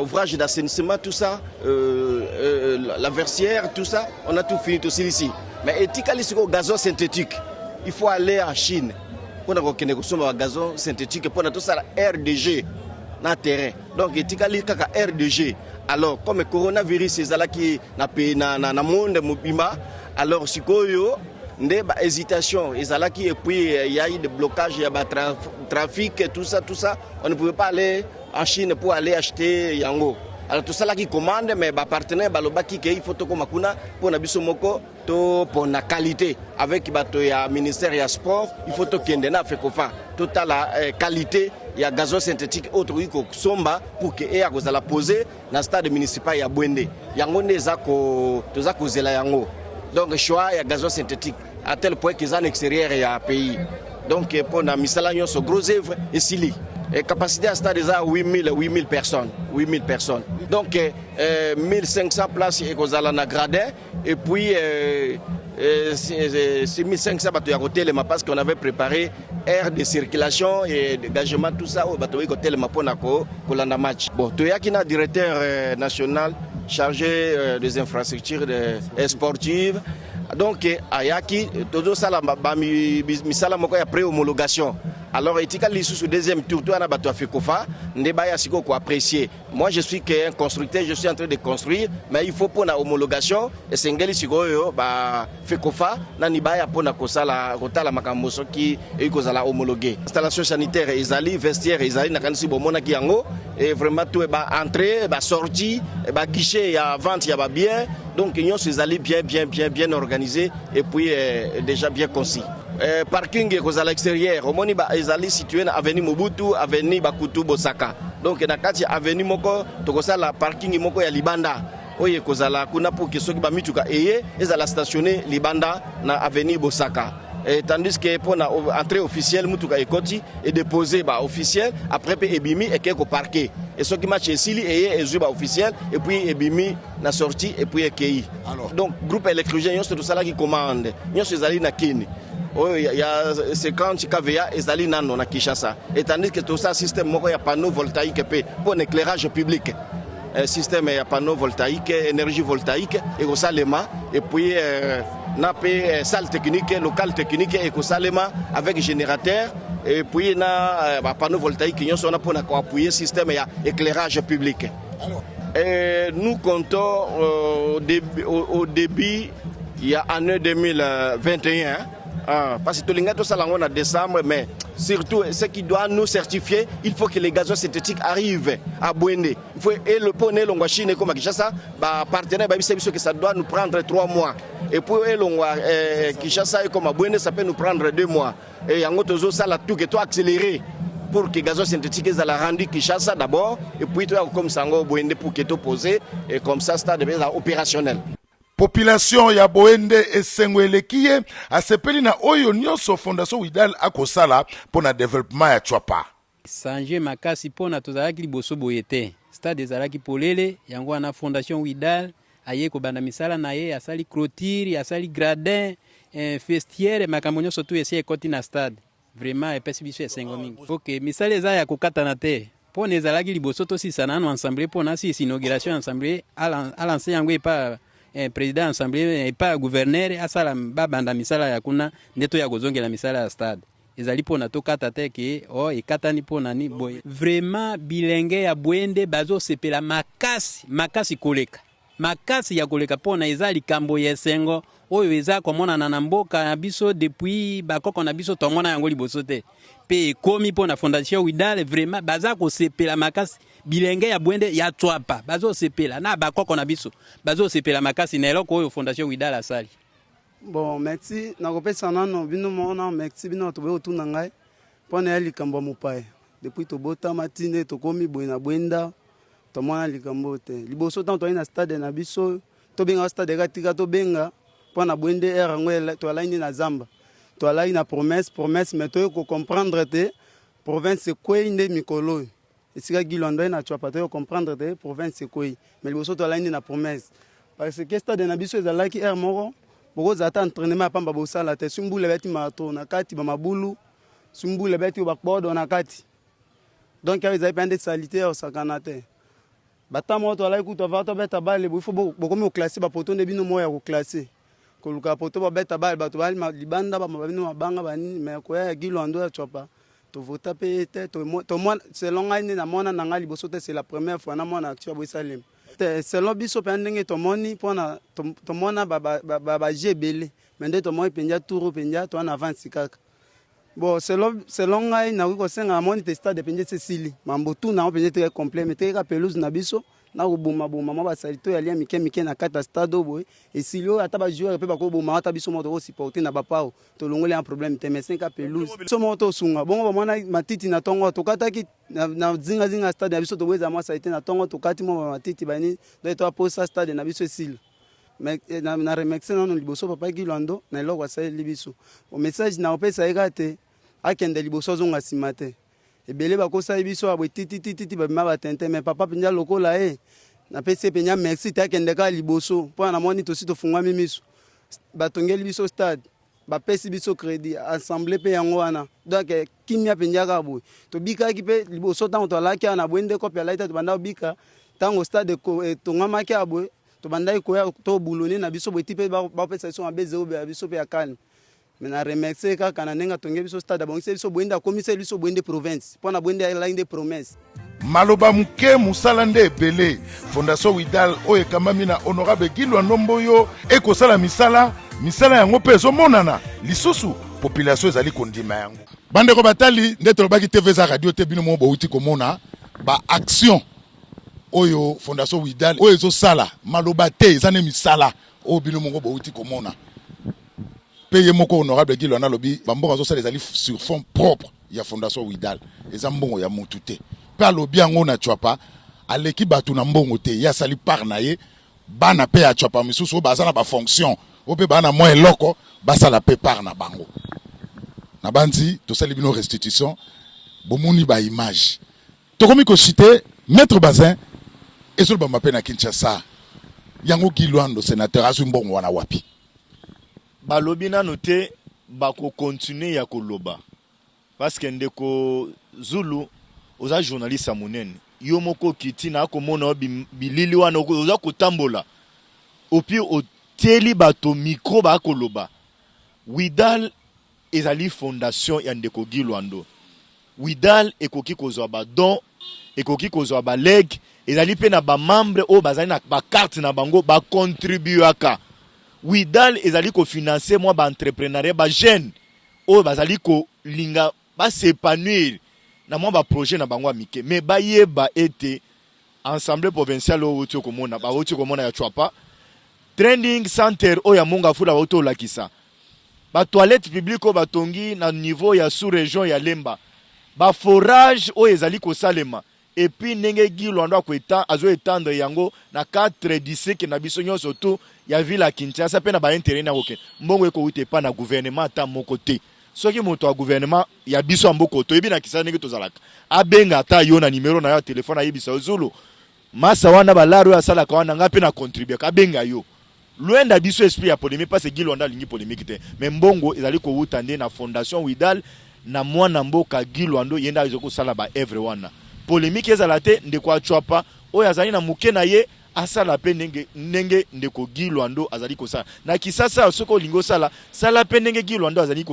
ouvrage d'assainissement, tout ça, la versière, tout ça, on a tout fini aussi ici. Mais éthiquement, c'est gazon synthétique. Il faut aller en Chine pour consommer le gazon synthétique pour tout ça RDG dans le terrain. Donc éthiquement, c'est RDG. Alors comme le coronavirus est là qui na monde mobima, alors si koyo nde ba hésitation ezalaki et puis il y a eu des blocages, il y a trafic, tout ça, on ne pouvait pas aller en Chine pour aller acheter yango. Alors tout ça là qui commande mais ba partenaire balobaki ke il faut to komakuna pour na biso moko to pour na qualité avec bato ya ministère ya sport il faut to kende na fekofa total la qualité ya gazon synthétique autre ko somba pour que e akozala poser na stade municipal ya Bwende yango neza ko toza kozela yango. Donc choix ya gazon synthétique à tel point qu'ils en extérieur ya pays. Donc pour na misala nyonso gros œuvre et sili. Et capacité à stade déjà 8000 personnes. Donc 1500 places et kozala na gradin et puis 6500 bateaux à côté parce qu'on avait préparé aire de circulation et d'engagement tout ça au bateau côté le maponako kolanda match. Bon, toyaki na directeur national chargé des infrastructures sportives. Donc ayaki todo sala misala moko ya pré-homologation. Alors, etika lisusu deuxième tour, toi, on a battu à Fekofa, Ndebaya Siko ko apprécier. Moi, je suis qu'un constructeur, je suis en train de construire, mais il faut pour la homologation, et Sengeli Siko, bah, Fekofa, Nanibaya pour la Kosala, Rotala Makamoso qui est la homologuée. Installation sanitaire, Ezali, vestiaire, Ezali, Nakansi Bomona Kiango, et vraiment tout est bah, entrée, bah, sortie, bah, guichet, il y a vente, il y a bien. Donc, ils sont bien organisés et puis déjà bien concis. Parking à l'extérieur, au moni ezali situé na avenue Mobutu, avenue Bakutu Bosaka. Donc na kati avenue moko tokosa la parking moko ya Libanda. Oye kozala kuna pour que ceux qui ba mituka eye ezala stationner Libanda na avenue Bosaka. Et tandis que pour la entrée officielle mutuka ekoti et déposer ba officiel après pe ebimi et quelque parquet. Et ce qui match ici eye ezuba officiel et puis ebimi na sortie et puis ekei. Donc groupe électrogène yo c'est tout ça là qui commande. Yo c'est ezali na kini. Il y a 50 kVA ezali nano na Kinshasa. Et tandis que tout ça système moko ya panneau voltaïque pour l'éclairage public. Système ya panneau voltaïque, énergie voltaïque et au salema et puis na salle technique, local technique et au salema avec générateur et puis na panneau voltaïque nous sommes pour appuyer système ya éclairage public. Et nous comptons au début il y a année 2021. Parce que tout le monde ça en décembre, mais surtout ce qui doit nous certifier, il faut que les gazons synthétiques arrivent à Bouende. Il faut et le poney longue Chine comme Kinshasa, partenaire que ça doit nous prendre 3 mois. Et pour Kinshasa et comme à Bouende, ça peut nous prendre 2 mois. Et en gros ça la tout que toi accélérer pour que les gazons synthétiques ça la rendu Kinshasa d'abord et puis toi comme Sango Bouende pour que tu posé et comme ça stade opérationnel. Population ya Boende esengwelekie asepeli na oyo nyonso Fondation Widal akosala pona développement ya Chwapa. Sanje makasi pona tozalaki liboso boyete. Stade ezalaki polele yango na Fondation Widal aye ko banda misala na ye asali clôture, asali gradin, festière makambo nyonso tu esi ekoti na stade. Vraiment epesi biso esengo mingi. OK, misala eza ya kokata na te. Pona ezalaki liboso to sisana no ensemble pona si inauguration ensemble à lancer yango pas président assemblée et pas gouverneur asala babanda misala ya kuna ndeto ya kozongela misala ya stade ezali pona to kata te ke ekatani pona ni boy vraiment bilenge ya Bwende bazo sepela makasi koleka makasi ya koleka pona ezali kambo yesengo oyo eza komona na mboka na biso depuis bakoko na biso tomona yango liboso te pe komi pona Fondation Widal vraiment baza ko sepela makasi bilenge ya Bwende ya Chwapa bazo sepela na bakoko na biso bazo sepela makasi na eloko oyo Fondation Widal asali. Bon merci na kopesa nano bino mona merci bino to be otuna ngai pona ya likambo mopai depuis to bota matine to komi boy na Bwenda to mona likambo te liboso tanto ina stade na biso to benga stade katika to benga pona Bwende era ngwe to ala na Zamba to ala na promesse mais to ko comprendre te province kwe inde mikolo esika Gilondo na Chwapa to comprendre te province kwe mais liboso to ala na promesse parce que stade na biso ezalaki er moko boko za ta entraînement pamba bosala te sumbule beti marathon na kati ba mabulu sumbule beti bakbodo na kati donc ils avaient pendé salité au sakanate batamo to ala kuto va to beta bale il faut boko me classer ba poto ne bino moya ko classer ko luka poto ba beta bale ba to bale libanda ba bino mabanga bani mais ko ya Gilondo ya Chwapa to vota pe te to moi selon ngani na mona na ngali boso te c'est la première fois na mona acteur bo salim selon biso pendenge to moni pona to mona ba jebele mende to moi penja tour penja to na avance kaka bon selon ngai na ko senga moni te stade penja Cecily mambo tout na penja te complet mais te ka pelouse na biso na ko boma ma ba salito ya lia mike na kata stade boy et silio ata ba joueur pe ba ko boma ata biso moto ko supporter na ba pao to longole un problème te mais 5 pelouse so moto sunga bongo ba mona matiti na tongo to kata ki na zinga stade na biso to weza ma salite na tongo to kati mo matiti bani do to aposa stade na biso sil mais na remercier non liboso papa Gilondo na eloko sa libiso o message na opesa ekate akende liboso zonga simate ebele bakosa biso abo titi ba ma batente mais papa penja lokola na pese penja merci ta kende ka liboso po na moni to sito fungwa mimiso batongeli biso stade ba pesi biso crédit assemblée pe yango wana donc kimia penja ka bo to bika ki pe liboso tango to laki na Bwende ko pe laita to banda bika tango stade ko to ngama ki abo to banda ko ya to buloni na biso bo tipe ba pesa so abe zero be biso pe ya kan me na remercier kaka na ndenge atongi biso stade abongisi biso bwende akomisa biso bwende province mpo na bwende ayelangi promesse maloba muke musala nde ebele fondation Widal oyo ekambami na honorable Guy Lwando oyo ekosala misala yango mpe ezomonana lisusu population ezali kondima yango bandeko batali nde tolobaki TV eza radio te bino mo bouti komona ba action oyo fondation Widal oyo ezosala maloba te eza ne misala oyo bino mo bouti komona peye moko honorable Guy Lwando lobi bambongo azosala ezali sur fond propre ya fondation Widal eza mbongo ya mutu te pe alobi yango na Chwapa aleki batu na mbongo te ya sali par na ye bana pe ya Chwapa misusu baza na ba fonction ope bana mo eloko basala pe par na bango na banzi tosali bino restitution bomuni ba image tokomi ko citer maître Bazin ezolo ba mape na Kinshasa yango Guy Lwando sénateur azu mbongo wana wapi balobi nanu te bako continuer ya koloba parce que ndeko Zulu oza journaliste ya monene yo moko kiti na akomona bilili wana oza kotambola opi oteli bato micro bakoloba Widal ezali fondation ya ndeko Guy Lwando Widal ekoki kozwa ba don ekoki kozwa ba leg ezali pe na ba membre o bazali na ba carte na bango ba contribuaka Widal ezali ko financer moi ba entrepreneuriat ba jeune o bazali ko linga ba s'épanouir na moi ba projet na bango amike mais ba yeba ete assemblée provinciale o wuti komona ba wuti komona ya Chwapa training center o ya monga fula auto lakisa ba toilette publique o batongi na niveau ya sous région ya Lemba ba forage o ezali ko salema et puis ndenge Guy Lwando akweta azo etendre yango na 4 districts na biso nyonso to ya ville ya Kinshasa pe na ba intérêt na oke mbongo eko wite pa na gouvernement ata moko te soki moto ya gouvernement ya biso amboko to yebi na Kisasa ndenge tozalaka abenga ata yo na numéro na ya téléphone ayebisa Zulu masa wana balaro ya sala ka wana ngape na contribuer ka benga yo loin biso esprit ya polémique parce que Guy Lwando lingi polémique te mais mbongo ezali ko wuta nde na fondation Widal na mwana mboka Guy Lwando yenda ezoko sala ba evre wana polémique ezala te ndeko Chwapa oyo azali na muke na ye asala pe ndenge ndeko Guy Lwando azali kosala na Kisasa soko lingo sala pe ndenge Guy Lwando azali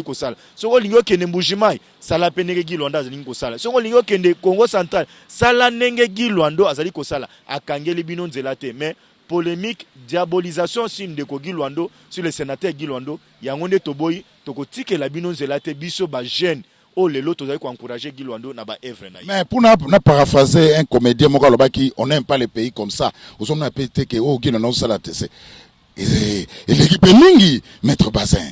kosala soko lingo kende Mbujimai sala pe ndenge Guy Lwando azali kosala soko lingo kende Congo Central sala ndenge Guy Lwando azali kosala akangeli bino nzela te mais polémique diabolisation sur ndeko Guy Lwando sur le sénateur Guy Lwando yango nde toboyi tokotikela bino nzela te biso ba jeune oh les lots ont encouragé Guy Lwando na ba evre na. Mais pour na paraphraser un comédien moko lobaki on n'aime pas les pays comme ça. Aux hommes na pété que oh Guy Lwando sala tese. Et l'équipe mingi maître Bazin.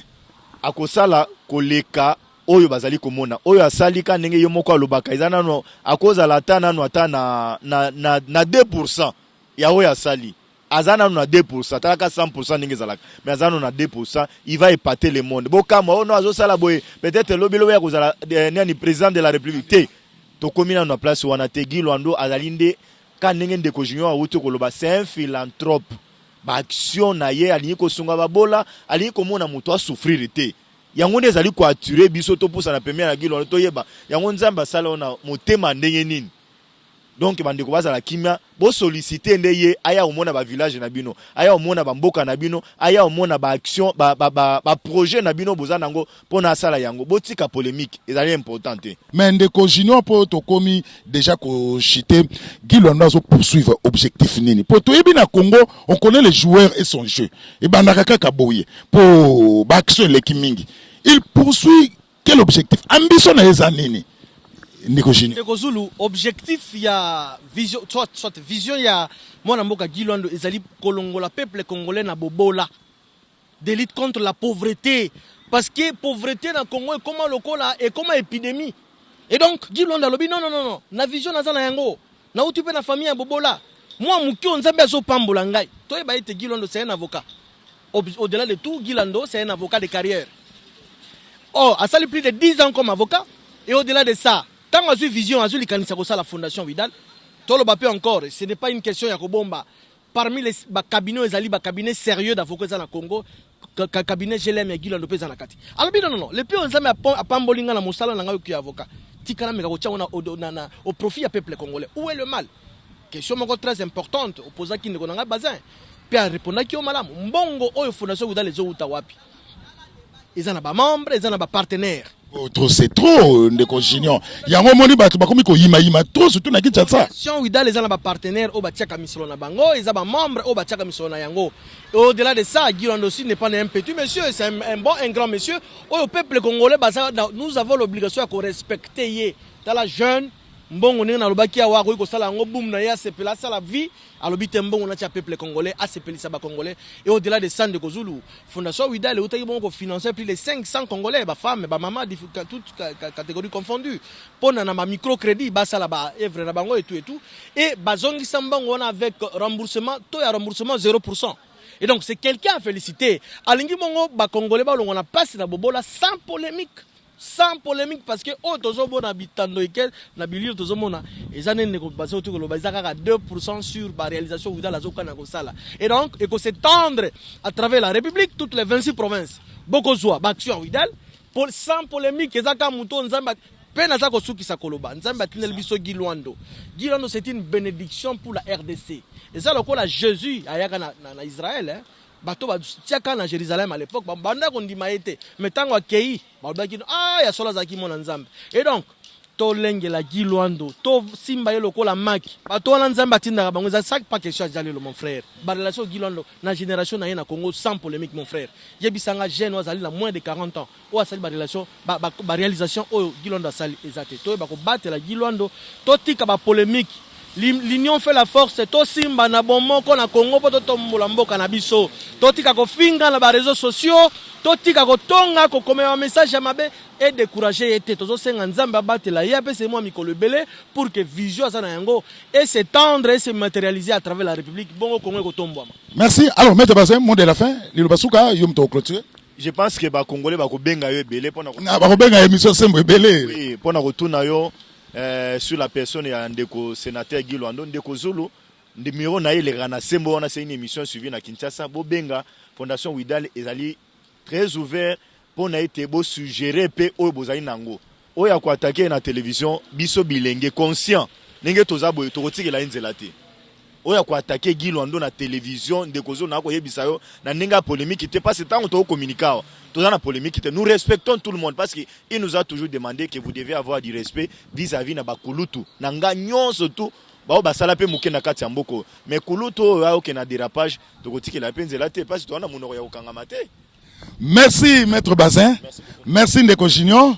Akosala koleka oyo bazali komona oyo asalika ndenge yo moko alobaka ezana no akoza la tana no ata na 2% ya oyo asali. Azana na 2%, talaka 100% ninge zalaka. Mais azana na 2%, il va épater le monde. Bon kama ono azo sala boye, peut-être lobilo ya kozala ni président de la République. To komina na place wana te Guy Lwando azalinde ka ndenge ndeko junior awuto koloba c'est un philanthrope. Ba action na ye alingi ko sunga babola, alingi ko mona muto a souffrir te. Yango nde ezali ko attirer biso to pousa na première Guy Lwando to yeba. Yango nzamba sala ona motema ndenge nini. Donc bandeko bazala kimia bo solliciter ndeye aya omona ba village na bino aya omona ba mboka na bino aya omona ba action ba projet na bino bozana ngo pona sala yango botika polémique ezali importante mais ndeko junior po to komi déjà ko chiter Guy Lwando azo poursuivre objectif nini po to yebi na Congo on connaît les joueurs et son jeu et bandaka kaka boye po ba action le kimingi il poursuit quel objectif ambition na ezanini Ndeko Zulu objectif ya vision soit vision ya mwana mboka Guy Lwando ezali kolongola peuple congolais na bobola de lutte contre la pauvreté parce que pauvreté na Congo est comme lokola et comme épidémie et donc Guy Lwando lobi non na vision na zana yango na utu pe na famille ya bobola moi muki onzambe azo pambola ngai to eba ete Guy Lwando c'est un avocat au-delà de tout Guy Lwando c'est un avocat de carrière a sali plus de 10 ans comme avocat et au-delà de ça tant que j'ai vision, j'ai la fondation Widal. Tout le bapé encore, ce n'est pas une question ya kobomba. Parmi les cabinets, les cabinets sérieux d'avocats au Congo, cabinet GLM et Guy Lwando pesa na kati. Alors non, les pays on a pambolinga na mosala na ngayo ki avocat. Tikana meka ko tia au profit du peuple congolais. Où est le mal? Question très importante, opposant qui ne connaît pas Bazin. Puis à répondre qui au malamu. Mbongo oyo fondation Widal les outa wapi. ils en ont membres, ils en ont partenaires. Trop c'est trop ndeko junior. Yango moni bato bakomi ko yima trop surtout na Kinshasa. Si on widal les en ont partenaires au batiaka misolo na bango, ils ont membres au batiaka misolo na yango. Et au-delà de ça, Guy aussi n'est pas un petit monsieur, c'est un bon, un grand monsieur. Au peuple congolais, nous avons l'obligation de respecter dans la jeune. Mbongo ne na lobaki awa ko sala ngo boum na ya sepela la vie alobite mbongo na tia peuple congolais a sepeli sa ba congolais et au-delà de Sande Kozulu Fondation Widal utaki bongo financer plus de 500 congolais ba femmes ba maman toutes catégories confondues pona na ma microcrédit ba sala ba œuvre na bango et tout et bazongi sambango on avec remboursement to ya remboursement 0%. Et donc c'est quelqu'un à féliciter alingi bongo ba congolais ba longo na passe na bobola sans polémique. Sans polémique parce que oh tozomo na bitando eke na bilio tozomo na ezane ne ko baso to ko bazaka 2% sur la réalisation Widal azoka na ko sala et donc et ko s'étendre à travers la République toutes les 26 provinces boko zwa action Widal pour sans polémique ezaka muto nzamba pena za ko suki sa koloba nzamba tinel biso Gilwando c'est une bénédiction pour la RDC et ça lokola Jésus ayaka na Israël hein. Bato ba tiaka na Jérusalem à l'époque banda ko ndima ete metango akei balobaki ya sola zaki mona nzambe et donc to lengela Gilwando to simba ye lokola maki bato wana nzambe atinda bango za sac pas question à mon frère ba relation Gilwando na génération na ye na Congo sans polémique mon frère yebisanga jeune wazali na moins de 40 ans o asali ba relation ba réalisation o Gilwando asali ezate to ba ko batela Gilwando to tika ba polémique. L'union fait la force, to simba na bomoko na Congo poto tombola mboka na biso. To tika ko finga na ba réseaux sociaux, to tika ko tonga ko komema message ya mabe et décourager ete tozo senga nzamba batela ya pese moi mikolo belé pour que vision azana yango et s'étendre et se matérialiser à travers la République bongo Congo ko tombwa. Merci. Alors maître Bazin, mot de la fin, Lilo Basuka yom to clôturer. Je pense que ba Congolais ba ko benga yo belé pona ko. Na ba ko benga émission sembo belé. Oui, pona ko tuna yo sur la personne ya ndeko sénateur Gilwando ndeko Zulu numéro na ile rana sembo on a c'est une émission suivie na Kinshasa bobenga Fondation Widal ezali très ouvert pour na été beau suggérer pe o bozali nango o ya ko attaquer na télévision biso bilenge conscient ndenge toza boye to kotikela nzela te o ya ko attaquer Gilwando na télévision ndeko Zulu na ko yebisa yo na ndenge polémique te pas c'est tant to communiquer dans la polémique, nous respectons tout le monde parce qu'il nous a toujours demandé que vous devez avoir du respect vis-à-vis de Bakulutu. Nous gagnons surtout, mais Kulutu a aucun dérapage, merci Maître Bazin, merci Ndeko Junior,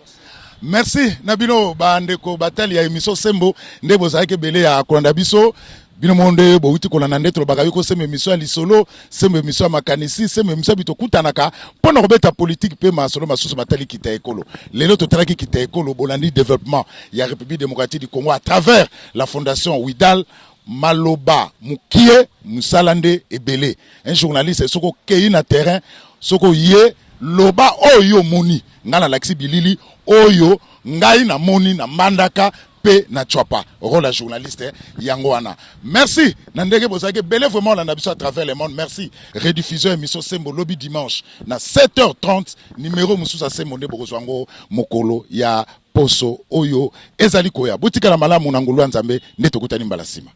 merci Nabino Bandeko Batal ya émission Sembo, Ndebo Zaike Bele ya Kolanda Biso. Bino monde bo uti kolanda ndetro bakayoko sema émission ali solo sema émission makanisi sema émission bito kutanaka pona robeta politique pe masolo masusu batali kita ekolo lelo totalaki kita ekolo bolandi développement ya République démocratique du Congo à travers la fondation Widal Maloba Mukie Musalande Ebele un journaliste soko kei na terrain soko ye loba oyo moni ngala laksi bilili oyo ngai na moni na mandaka pe na chwapa rôle la journaliste yangoana. Merci nandege bozake belé vraiment la nabiso à travers le monde. Merci rediffusion émission Sembo lobby dimanche na 7h30 numéro mususa Sembo nde bozwango mokolo ya poso oyo ezali koya botika la malamu na ngulu nzambe nde tokutani mbala sima.